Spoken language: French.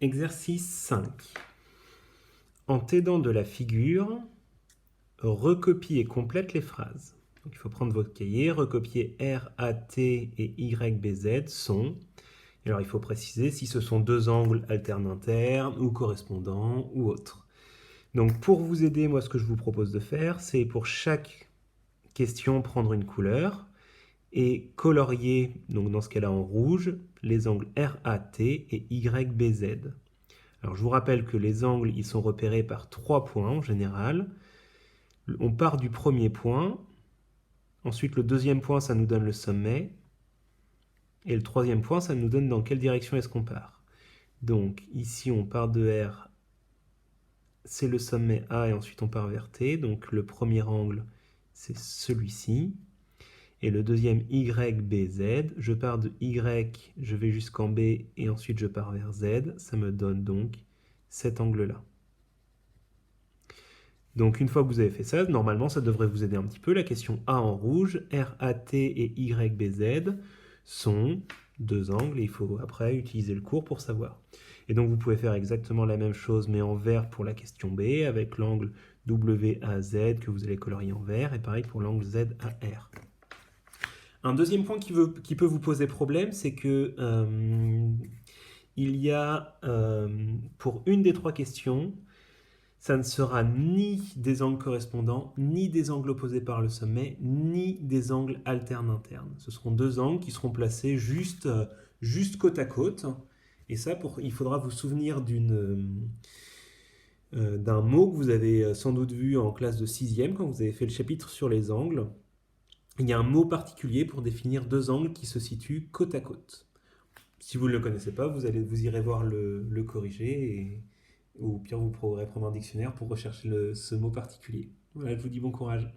Exercice 5. En t'aidant de la figure, recopie et complète les phrases. Donc, il faut prendre votre cahier, recopier R, A, T et Y, B, Z sont. Alors il faut préciser si ce sont deux angles alternes internes ou correspondants ou autres. Donc pour vous aider, moi ce que je vous propose de faire, c'est pour chaque question prendre une couleur et colorier, donc dans ce cas-là en rouge, les angles RAT et YBZ. Alors je vous rappelle que les angles, ils sont repérés par 3 points en général. On part du premier point, ensuite le deuxième point, ça nous donne le sommet, et le troisième point, ça nous donne dans quelle direction est-ce qu'on part. Donc ici, on part de R, c'est le sommet A, et ensuite on part vers T, donc le premier angle, c'est celui-ci. Et le deuxième YBZ, je pars de Y, je vais jusqu'en B, et ensuite je pars vers Z, ça me donne donc cet angle-là. Donc une fois que vous avez fait ça, normalement ça devrait vous aider un petit peu. La question A en rouge, RAT et YBZ sont deux angles et il faut après utiliser le cours pour savoir. Et donc vous pouvez faire exactement la même chose mais en vert pour la question B avec l'angle WAZ que vous allez colorier en vert et pareil pour l'angle ZAR. Un deuxième point qui peut vous poser problème, c'est que il y a pour une des trois questions, ça ne sera ni des angles correspondants, ni des angles opposés par le sommet, ni des angles alternes internes. Ce seront deux angles qui seront placés juste côte à côte. Et ça, il faudra vous souvenir d'un mot que vous avez sans doute vu en classe de 6e quand vous avez fait le chapitre sur les angles. Il y a un mot particulier pour définir deux angles qui se situent côte à côte. Si vous ne le connaissez pas, vous irez voir le corriger ou pire, vous pourrez prendre un dictionnaire pour rechercher ce mot particulier. Voilà, je vous dis bon courage.